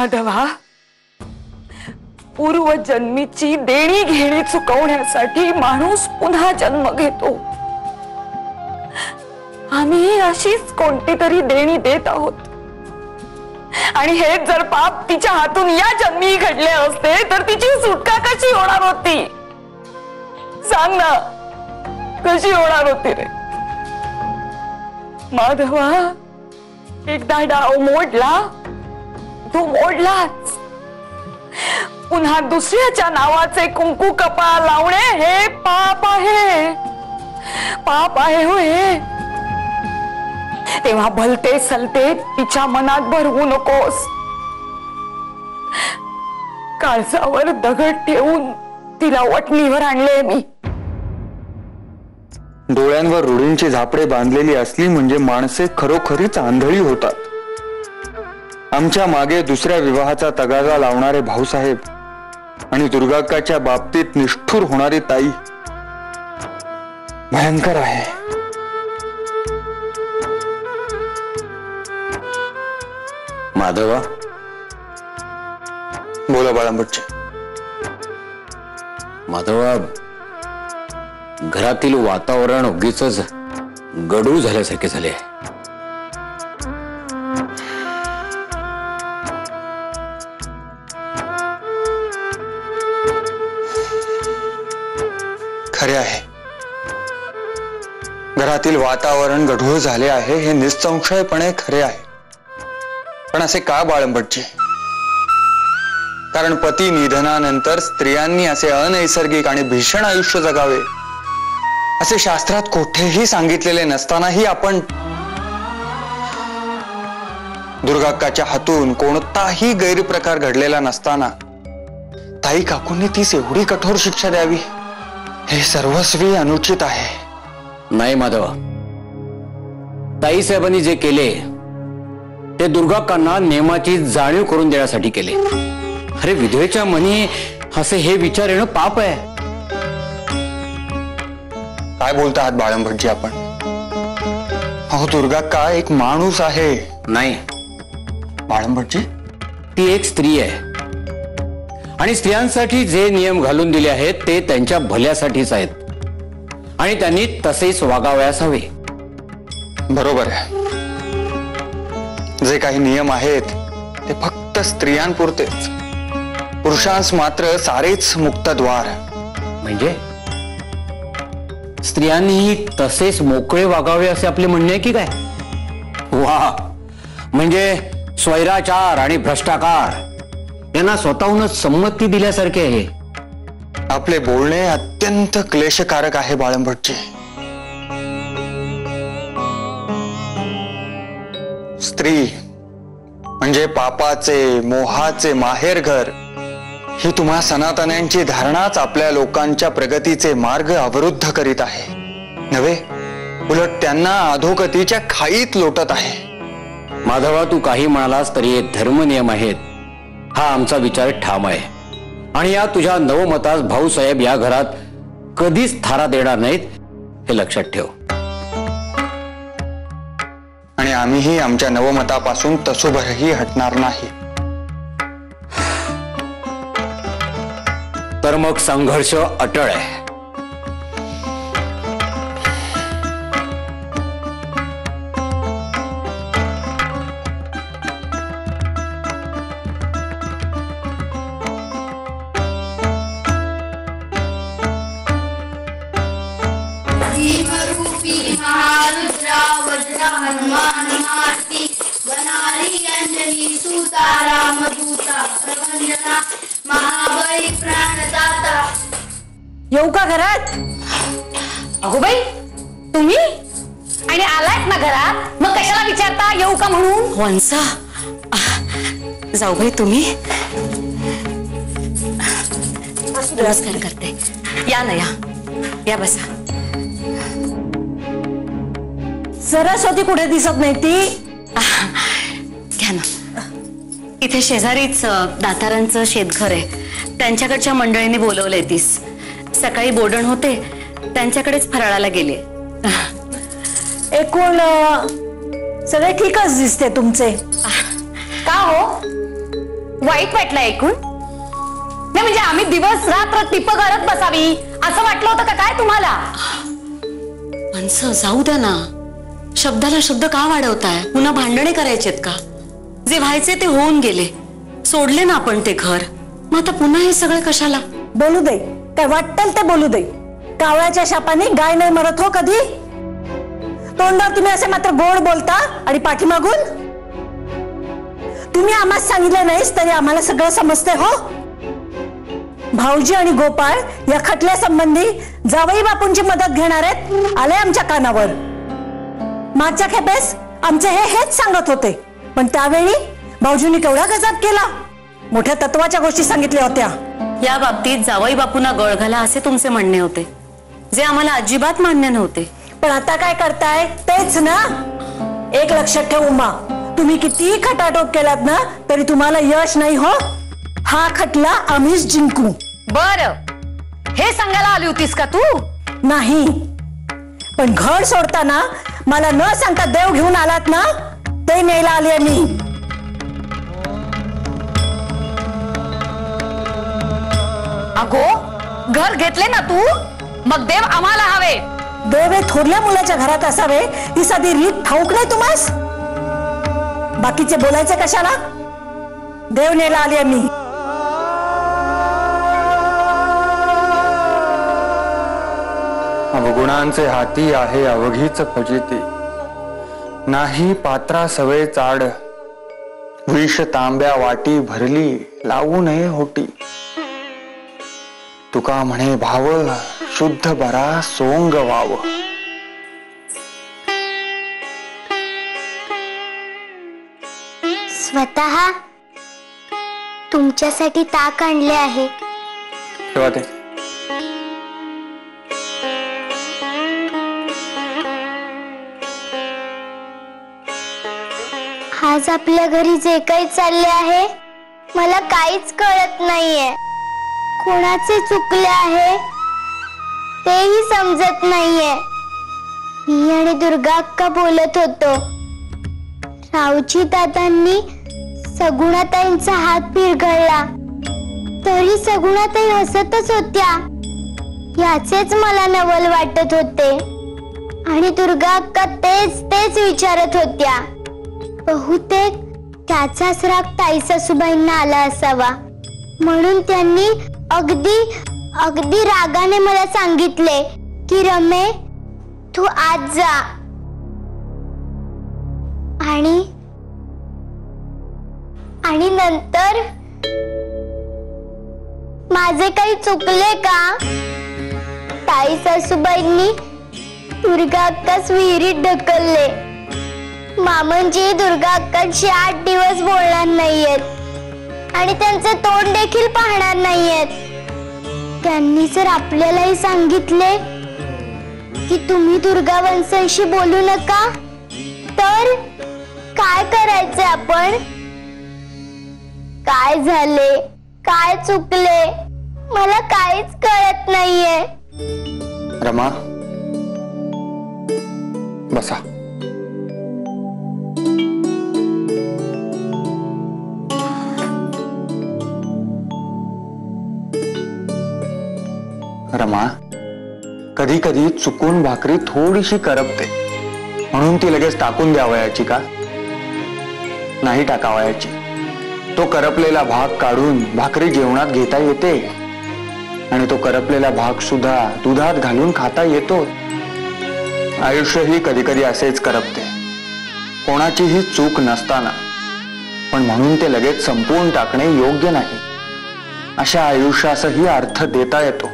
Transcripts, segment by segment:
माधवा, पूर्वजन्मीची देणी घेणी चुकवण्यासाठी माणूस पुन्हा जन्म घेतो. आम्ही अशीच कोणती तरी देणी देत आहोत. आणि हे जर पाप तिच्या हातून या जन्मी घडले असते तर तिची सुटका कशी होणार होती? सांग ना, कशी होणार होती रे? माधवा, एकदा डाव मोडला तो मोडलाच. पुन्हा दुसऱ्याच्या नावाचे कुंकू कपाळ लावणे हे पाप आहे. पाप आहे होय. तेव्हा भलते सलते तिच्या मनात भरवू नकोस. काळजावर दगड ठेवून तिला वटणीवर आणले मी. डोळ्यांवर रुढींची झापडे बांधलेली असली म्हणजे माणसे खरोखरीच आंधळी होतात. आमच्या मागे दुसऱ्या विवाहाचा तगादा लावणारे भाऊसाहेब आणि दुर्गाक्काच्या बाबतीत निष्ठुर होणारी ताई भयंकर आहे. माधवा, बोला बाळंबच्चे. माधवा, घरातील वातावरण उगीच गडूळ झाल्यासारखे झाले. खरे आहे, घरातील वातावरण गढूळ झाले आहे हे निसंशयपणे खरे आहे. पण असे का बाळंबच्चे? कारण पती निधनानंतर स्त्रियांनी असे अनैसर्गिक आणि भीषण आयुष्य जगावे असे शास्त्रात कुठेही सांगितलेले नसतानाही आपण दुर्गाक्काच्या हातून कोणताही गैरप्रकार घडलेला नसताना ताई काकूंनी तीस एवढी कठोर शिक्षा द्यावी हे सर्वस्वी अनुचित आहे. नाही माधवा, ताई साहेबांनी जे केले ते दुर्गाक्कांना नेमाची जाणीव करून देण्यासाठी केले. अरे विधवेच्या मनी असे हे विचार येणं पाप आहे. काय बोलता आहात बाळंभटजी आपण? अहो, दुर्गाक्का एक माणूस आहे. नाही बाळंभटजी, ती एक स्त्री आहे आणि स्त्रियांसाठी जे नियम घालून दिले आहेत ते त्यांच्या भल्यासाठीच आहेत आणि त्यांनी तसेच वागावयास हवे. बरोबर आहे. जे काही नियम आहेत ते फक्त स्त्रियांपुरतेच, पुरुषांस मात्र सारेच मुक्तद्वार. म्हणजे स्त्रियांनीही तसेच मोकळे वागावे असे आपले म्हणणे आहे की काय? वा, म्हणजे स्वैराचार आणि भ्रष्टाचार यांना स्वतःहूनच संमती दिल्यासारखे आहे. आपले बोलणे अत्यंत क्लेशकारक आहे बाळंभटजी. स्त्री म्हणजे पापाचे, मोहाचे माहेरघर ही तुम्हा सनातन्यांची धारणाच आपल्या लोकांच्या प्रगतीचे मार्ग अवरुद्ध करीत आहे नव्हे, उलट त्यांना अधोगतीच्या खाईत लोटत आहे. माधवा, तू काही म्हणालास तरी धर्मनियम आहेत हा आमचा विचार ठाम आहे आणि या तुझ्या नवमतास भाऊसाहेब या घरात कधीच थारा देणार नाहीत हे लक्षात ठेव. आणि आम्हीही आमच्या नवमतापासून तसोभरही हटणार नाही. तर मग संघर्ष अटळ आहे. हनुमान मारुती बनारी अंजनी सूता रामदूता प्रभंजना महाबळी प्राणदाता. येऊ का घरात? अगो बाई, तुम्ही आणि आलात ना घरात, मग कशाला विचारता येऊ का म्हणून? वंसा, जाऊ बाई तुम्ही. नमस्कार करते. या ना, या बसा. सरस्वती कुठे दिसत नाही ती? घ्या ना. इथे शेजारीच दातारांचं शेतघर आहे, त्यांच्याकडच्या मंडळींनी बोलवलंय तीस. सकाळी बोडण होते, त्यांच्याकडेच फराळाला गेले. एकूण सगळे ठीकच दिसते तुमचे. का हो? वाईट वाटलं ऐकून? नाही म्हणजे आम्ही दिवस रात्र टिप करत बसावी असं वाटलं होतं का काय तुम्हाला? माणसं जाऊ द्या ना, शब्दाला शब्द का वाढवताय? पुन्हा भांडणे करायचेत का? जे व्हायचे ते होऊन गेले, सोडले ना आपण ते घर, मग आता पुन्हा हे सगळं कशाला? बोलू दे, काय वाटेल ते बोलू दे. कावळ्याच्या शापाने गाय नाही मरत हो कधी. तोंडावर तुम्ही असे मात्र गोड बोलता आणि पाठीमागून तुम्ही आम्हाला सांगितलं नाहीस तरी आम्हाला सगळं समजतंय हो. भाऊजी आणि गोपाळ या खटल्या संबंधी जावई बापूंची मदत घेणार आहेत आले आमच्या कानावर. मागच्या खेपेस आमचे हेच सांगत होते, पण त्यावेळी भाऊजींनी केवढा गजब केला. मोठ्या तत्वाच्या गोष्टी सांगितल्या होत्या. या बाबतीत जावई बापूंना गळ घाला असे तुमचे म्हणणे होते, जे आम्हाला अजिबात मान्य नव्हते. पण आता काय करताय तेच ना. एक लक्षात ठेव उमा, तुम्ही किती खटाटोप केलात ना तरी तुम्हाला यश नाही हो. हा खटला आम्हीच जिंकू. बर, हे सांगायला आली होतीस का तू? नाही, पण घर सोडताना मला न सांगता देव घेऊन आलात ना, ते न्यायला आले मी. अगो, घर घेतले ना तू, मग देव आम्हाला हवे. देव हे थोरल्या मुलाच्या घरात असावे ही साधी रीत ठाऊक नाही तुम्हास? बाकीचे बोलायचे कशाला? देव न्यायला आले मी. अवगुणांचे हाती आहे अवघीच फजिती, नाही पात्रा सवे चाड, विष तांब्या वाटी भरली लावू नये होटी. तुका म्हणे भाव शुद्ध बरा सोंग वाव. स्वतः तुमच्यासाठी ताक आणले आहे. तेव्हा ते आज आपल्या घरी जे काही चालले आहे मला काहीच कळत नाहीये. कोणाचे चुकले आहे तेही समजत नाहीये. मी आणि दुर्गा अक्का बोलत होतो. रावजी दादांनी सगुणाताईंचा हात पिरघळला तरी सगुणाताई हसतच होत्या. याचेच मला नवल वाटत होते आणि दुर्गा अक्का तेच विचारत होत्या. बहुतेक त्याचाच राग ताई सासूबाईंना आला असावा, म्हणून त्यांनी अगदी रागाने मला सांगितले की रमे तू आज जा. आणि नंतर माझे काही चुकले का? ताई सासूबाईंनी दुर्गा अक्कास विहिरीत ढकलले. मामनजी दुर्गा अक्कांशी 8 दिवस बोलणार नाहीयेत आणि त्यांचे तोंड देखील पाहणार नाहीयेत. त्यांनी जर आपल्यालाही सांगितले की तुम्ही दुर्गा वंशांशी बोलू नका, तर काय करायचे आपण? काय झाले, काय चुकले, मला काहीच कळत नाहीये. रमा, बसा. रमा, कधी कधी चुकून भाकरी थोडीशी करपते म्हणून ती लगेच टाकून द्यावयाची का? नाही टाकावयाची. तो करपलेला भाग काढून भाकरी जेवणात घेता येते आणि तो करपलेला भाग सुद्धा दुधात घालून खाता येतो. आयुष्यही कधी कधी असेच करपते, कोणाचीही चूक नसताना, पण म्हणून ते लगेच संपवून टाकणे योग्य नाही. अशा आयुष्यासही अर्थ देता येतो,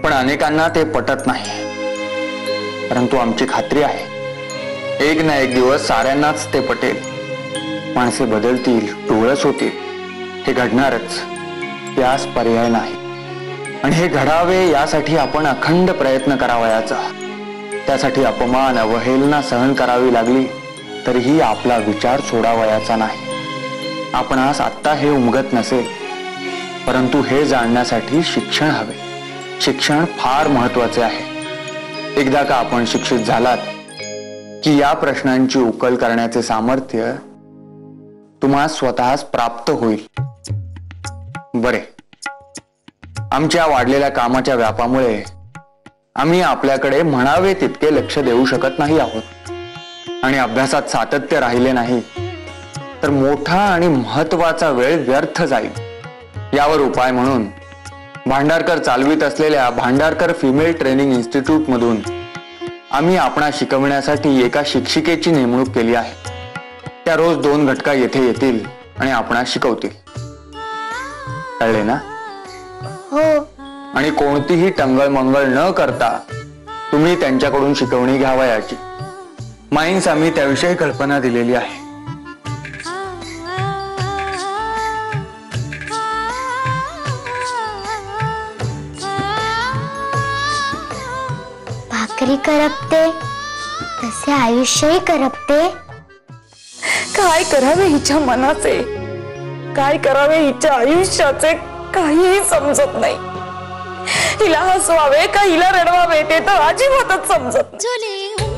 पण अनेकांना ते पटत नाही. परंतु आमची खात्री आहे, एक ना एक दिवस साऱ्यांनाच ते पटेल. माणसे बदलतील, डोळस होतील, हे घडणारच, यास पर्याय नाही. आणि हे घडावे यासाठी आपण अखंड प्रयत्न करावयाचा. त्यासाठी अपमान, अवहेलना सहन करावी लागली तरीही आपला विचार सोडावयाचा नाही. आपणास आत्ता हे उमगत नसेल, परंतु हे जाणण्यासाठी शिक्षण हवे. शिक्षण फार महत्वाचे आहे. एकदा का आपण शिक्षित झालात की या प्रश्नांची उकल करण्याचे सामर्थ्य तुम्हा स्वतःच प्राप्त होईल. बरे, आमच्या वाढलेल्या कामाच्या व्यापामुळे आम्ही आपल्याकडे म्हणावे तितके लक्ष देऊ शकत नाही आहोत आणि अभ्यासात सातत्य राहिले नाही तर मोठा आणि महत्वाचा वेळ व्यर्थ जाईल. यावर उपाय म्हणून भांडारकर चालवित असलेल्या भांडारकर फिमेल ट्रेनिंग इन्स्टिट्यूट मधून आम्ही आपणा शिकवण्यासाठी एका शिक्षिकेची नेमणूक केली आहे. त्या रोज 2 घटका येथे येतील आणि आपणा शिकवतील. कळले ना? हो. आणि कोणतीही टंगळमंगळ न करता तुम्ही त्यांच्याकडून शिकवणी घ्यावयाची. माईन्स आम्ही त्याविषयी कल्पना दिलेली आहे. भाकरी करपते तसे आयुष्यही करपते. काय करावे हिच्या मनाचे, काय करावे हिच्या आयुष्याचे काहीही समजत नाही. हिला हसवावे का हिला रडवावे ते तर अजिबातच समजत नाही.